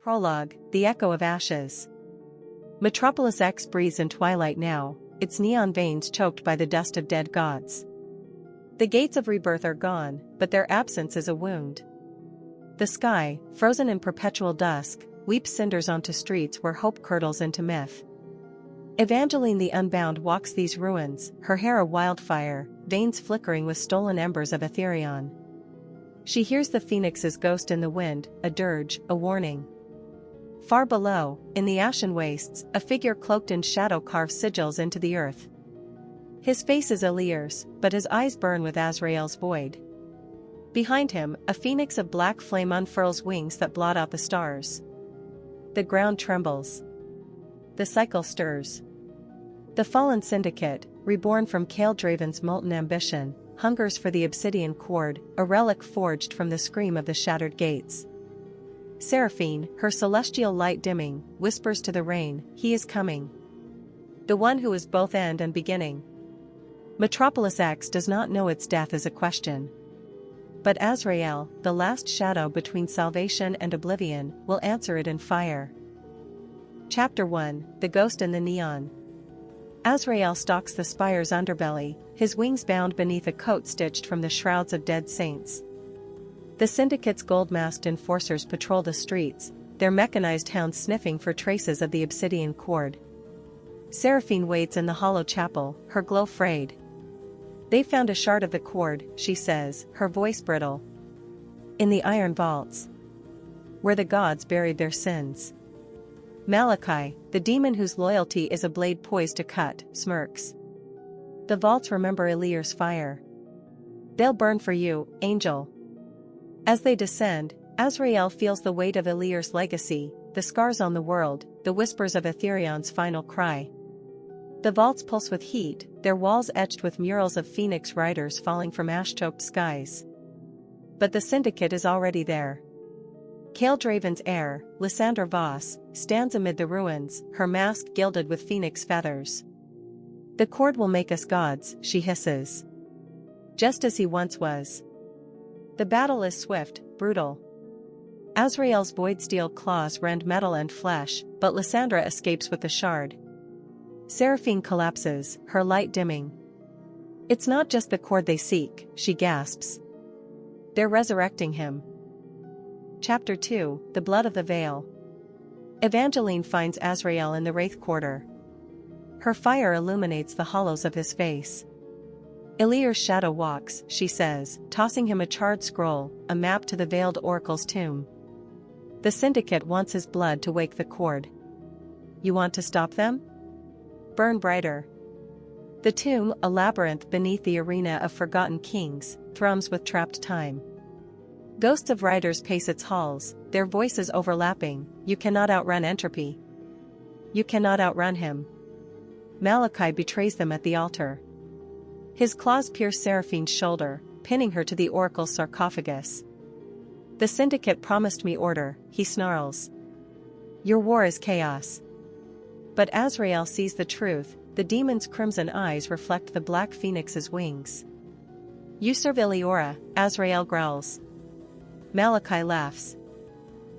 Prologue, The Echo of Ashes. Metropolis X breathes in twilight now, its neon veins choked by the dust of dead gods. The gates of rebirth are gone, but their absence is a wound. The sky, frozen in perpetual dusk, weeps cinders onto streets where hope curdles into myth. Evangeline the Unbound walks these ruins, her hair a wildfire, veins flickering with stolen embers of Etherion. She hears the phoenix's ghost in the wind, a dirge, a warning. Far below, in the ashen wastes, a figure cloaked in shadow carves sigils into the earth. His face is Elir's, but his eyes burn with Azrael's void. Behind him, a phoenix of black flame unfurls wings that blot out the stars. The ground trembles. The cycle stirs. The fallen syndicate, reborn from Kale-Draven's molten ambition, hungers for the obsidian cord, a relic forged from the scream of the shattered gates. Seraphine, her celestial light dimming, whispers to the rain, "He is coming. The one who is both end and beginning." Metropolis X does not know its death is a question. But Azrael, the last shadow between salvation and oblivion, will answer it in fire. Chapter 1, The Ghost in the Neon. Azrael stalks the spire's underbelly, his wings bound beneath a coat stitched from the shrouds of dead saints. The syndicate's gold-masked enforcers patrol the streets, their mechanized hounds sniffing for traces of the obsidian cord. Seraphine waits in the hollow chapel, her glow frayed. "They found a shard of the cord," she says, her voice brittle. "In the iron vaults, where the gods buried their sins." Malachi, the demon whose loyalty is a blade poised to cut, smirks. "The vaults remember Elir's fire. They'll burn for you, angel." As they descend, Azrael feels the weight of Elir's legacy, the scars on the world, the whispers of Etherion's final cry. The vaults pulse with heat, their walls etched with murals of phoenix riders falling from ash-choked skies. But the syndicate is already there. Kale-Draven's heir, Lysandra Voss, stands amid the ruins, her mask gilded with phoenix feathers. "The cord will make us gods," she hisses. "Just as he once was." The battle is swift, brutal. Azrael's void steel claws rend metal and flesh, but Lysandra escapes with the shard. Seraphine collapses, her light dimming. "It's not just the cord they seek," she gasps. "They're resurrecting him." Chapter 2, The Blood of the Veil. Evangeline finds Azrael in the Wraith Quarter. Her fire illuminates the hollows of his face. "Elir's shadow walks," she says, tossing him a charred scroll, a map to the veiled oracle's tomb. "The syndicate wants his blood to wake the cord. You want to stop them? Burn brighter." The tomb, a labyrinth beneath the arena of forgotten kings, thrums with trapped time. Ghosts of riders pace its halls, their voices overlapping. "You cannot outrun entropy. You cannot outrun him." Malachi betrays them at the altar. His claws pierce Seraphine's shoulder, pinning her to the oracle's sarcophagus. "The syndicate promised me order," he snarls. "Your war is chaos." But Azrael sees the truth, the demon's crimson eyes reflect the black phoenix's wings. "You serve Eliora," Azrael growls. Malachi laughs.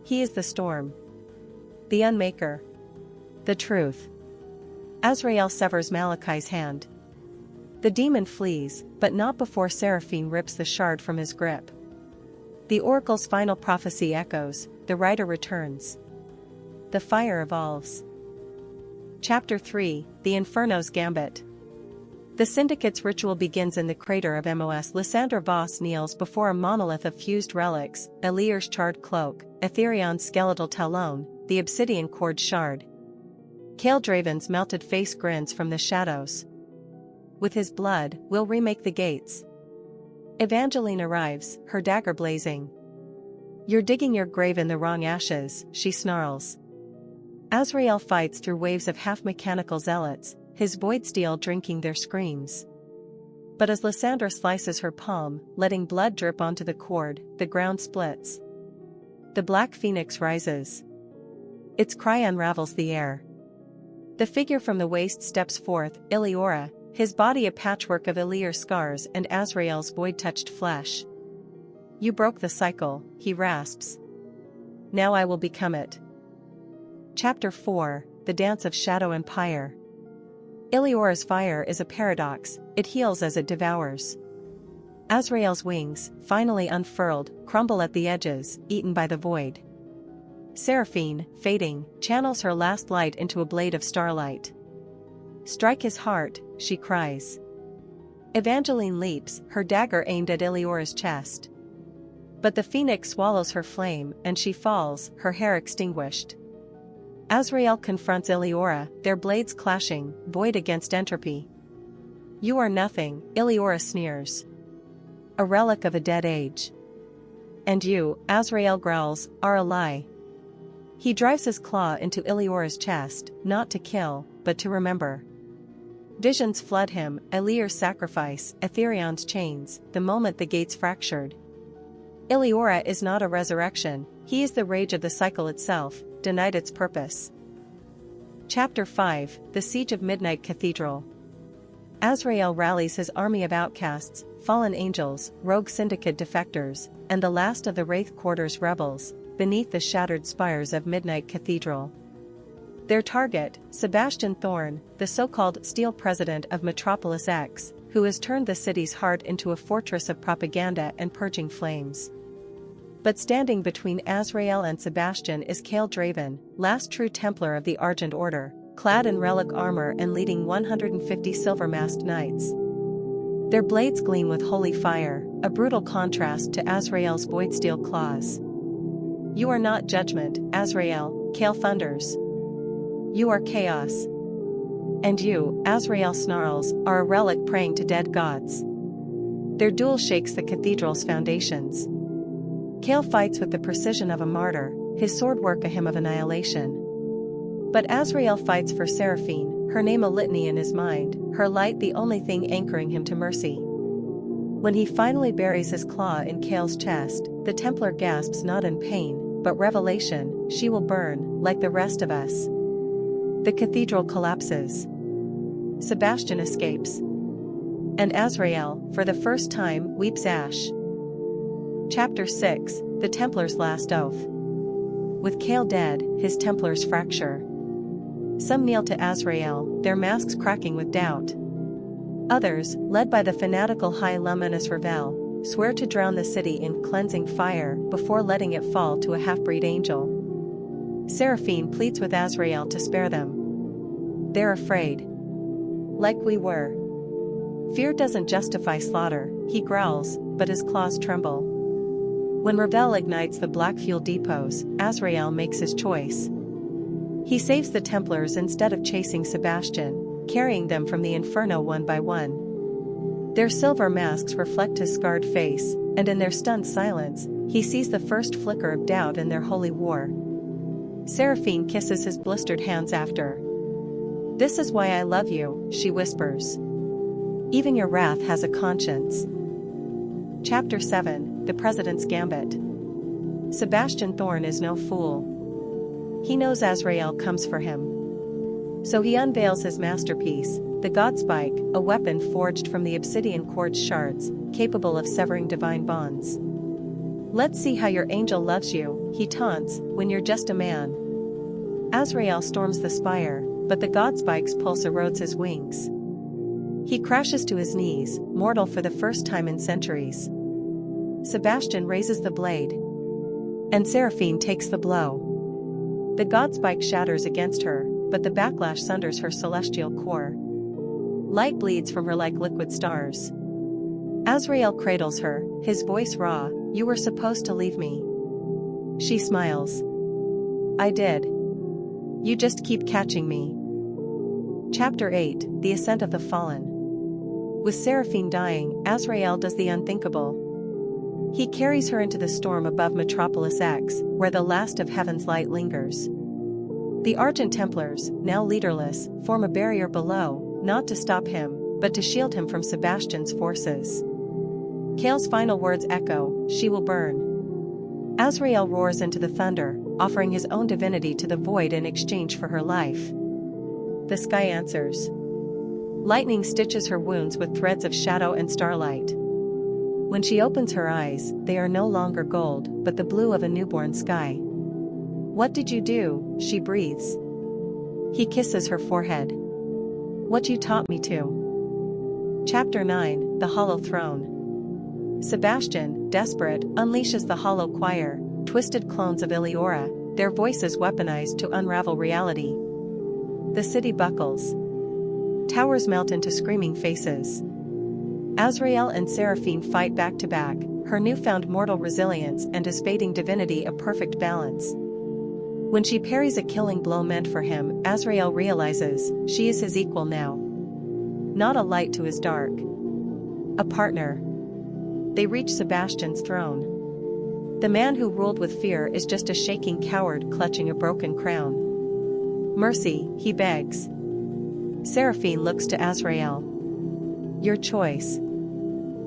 "He is the storm. The unmaker. The truth." Azrael severs Malachi's hand. The demon flees, but not before Seraphine rips the shard from his grip. The oracle's final prophecy echoes, the rider returns. The fire evolves. Chapter 3, The Inferno's Gambit. The syndicate's ritual begins in the crater of Mos. Lysandra Voss kneels before a monolith of fused relics, Elir's charred cloak, Etherion's skeletal talon, the obsidian cord shard. Kale-Draven's melted face grins from the shadows. "With his blood, we'll remake the gates." Evangeline arrives, her dagger blazing. "You're digging your grave in the wrong ashes," she snarls. Azrael fights through waves of half-mechanical zealots, his void steel drinking their screams. But as Lysandra slices her palm, letting blood drip onto the cord, the ground splits. The black phoenix rises. Its cry unravels the air. The figure from the waste steps forth, Eliora, his body a patchwork of Elir's scars and Azrael's void-touched flesh. "You broke the cycle," he rasps. "Now I will become it." Chapter 4, The Dance of Shadow and Pyre. Iliora's fire is a paradox, it heals as it devours. Azrael's wings, finally unfurled, crumble at the edges, eaten by the void. Seraphine, fading, channels her last light into a blade of starlight. "Strike his heart," she cries. Evangeline leaps, her dagger aimed at Iliora's chest. But the phoenix swallows her flame, and she falls, her hair extinguished. Azrael confronts Iliora, their blades clashing, void against entropy. "You are nothing," Iliora sneers. "A relic of a dead age." "And you," Azrael growls, "are a lie." He drives his claw into Iliora's chest, not to kill, but to remember. Visions flood him, Ilir's sacrifice, Etherion's chains, the moment the gates fractured. Iliora is not a resurrection, he is the rage of the cycle itself, denied its purpose. Chapter 5, The Siege of Midnight Cathedral. Azrael rallies his army of outcasts, fallen angels, rogue syndicate defectors, and the last of the Wraith Quarter's rebels, beneath the shattered spires of Midnight Cathedral. Their target, Sebastian Thorne, the so-called Steel President of Metropolis X, who has turned the city's heart into a fortress of propaganda and purging flames. But standing between Azrael and Sebastian is Cale Draven, last true Templar of the Argent Order, clad in relic armor and leading 150 silver-masked knights. Their blades gleam with holy fire, a brutal contrast to Azrael's void-steel claws. "You are not judgment, Azrael," Cale thunders. "You are chaos. And you," Azrael snarls, "are a relic praying to dead gods." Their duel shakes the cathedral's foundations. Cale fights with the precision of a martyr, his sword work a hymn of annihilation. But Azrael fights for Seraphine, her name a litany in his mind, her light the only thing anchoring him to mercy. When he finally buries his claw in Cale's chest, the Templar gasps not in pain, but revelation, "She will burn, like the rest of us." The cathedral collapses. Sebastian escapes. And Azrael, for the first time, weeps ash. Chapter 6, The Templar's Last Oath. With Cale dead, his Templars fracture. Some kneel to Azrael, their masks cracking with doubt. Others, led by the fanatical High Luminous Revel, swear to drown the city in cleansing fire before letting it fall to a half-breed angel. Seraphine pleads with Azrael to spare them. They're afraid. Like we were. Fear doesn't justify slaughter, he growls, but his claws tremble. When Revel ignites the black fuel depots, Azrael makes his choice. He saves the Templars instead of chasing Sebastian, carrying them from the inferno one by one. Their silver masks reflect his scarred face, and in their stunned silence, he sees the first flicker of doubt in their holy war. Seraphine kisses his blistered hands after. "This is why I love you," she whispers. "Even your wrath has a conscience." Chapter 7, The President's Gambit. Sebastian Thorne is no fool. He knows Azrael comes for him. So he unveils his masterpiece, the Godspike, a weapon forged from the obsidian quartz shards, capable of severing divine bonds. "Let's see how your angel loves you," he taunts, "when you're just a man." Azrael storms the spire, but the Godspike's pulse erodes his wings. He crashes to his knees, mortal for the first time in centuries. Sebastian raises the blade. And Seraphine takes the blow. The Godspike shatters against her, but the backlash sunders her celestial core. Light bleeds from her like liquid stars. Azrael cradles her, his voice raw, "You were supposed to leave me." She smiles. "I did. You just keep catching me." Chapter 8, The Ascent of the Fallen. With Seraphine dying, Azrael does the unthinkable. He carries her into the storm above Metropolis X, where the last of heaven's light lingers. The Argent Templars, now leaderless, form a barrier below, not to stop him, but to shield him from Sebastian's forces. Cale's final words echo, "She will burn." Azrael roars into the thunder, offering his own divinity to the void in exchange for her life. The sky answers. Lightning stitches her wounds with threads of shadow and starlight. When she opens her eyes, they are no longer gold, but the blue of a newborn sky. "What did you do?" she breathes. He kisses her forehead. "What you taught me to." Chapter 9, The Hollow Throne. Sebastian, desperate, unleashes the hollow choir, twisted clones of Eleora, their voices weaponized to unravel reality. The city buckles. Towers melt into screaming faces. Azrael and Seraphine fight back to back, her newfound mortal resilience and his fading divinity a perfect balance. When she parries a killing blow meant for him, Azrael realizes she is his equal now. Not a light to his dark. A partner. They reach Sebastian's throne. The man who ruled with fear is just a shaking coward clutching a broken crown. "Mercy," he begs. Seraphine looks to Azrael. "Your choice."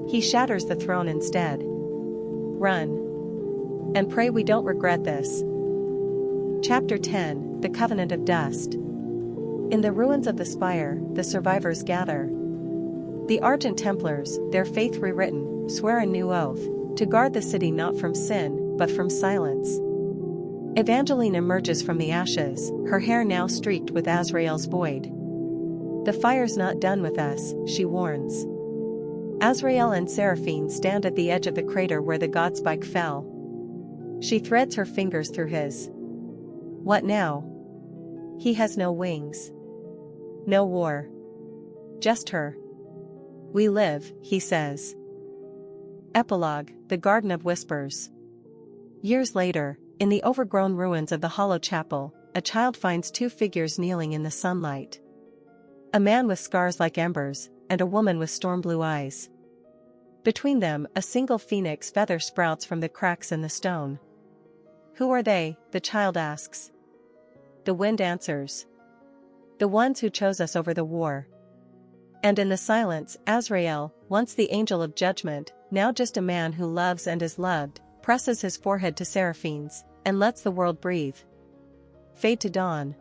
He shatters the throne instead. "Run. And pray we don't regret this." Chapter 10, The Covenant of Dust. In the ruins of the spire, the survivors gather. The Argent Templars, their faith rewritten, swear a new oath, to guard the city not from sin, but from silence. Evangeline emerges from the ashes, her hair now streaked with Azrael's void. "The fire's not done with us," she warns. Azrael and Seraphine stand at the edge of the crater where the godspike fell. She threads her fingers through his. What now? He has no wings. No war. Just her. "We live," he says. Epilogue, The Garden of Whispers. Years later, in the overgrown ruins of the hollow chapel, a child finds two figures kneeling in the sunlight. A man with scars like embers, and a woman with storm-blue eyes. Between them, a single phoenix feather sprouts from the cracks in the stone. "Who are they?" the child asks. The wind answers. "The ones who chose us over the war." And in the silence, Azrael, once the angel of judgment, now just a man who loves and is loved, presses his forehead to Seraphine's, and lets the world breathe. Fade to dawn.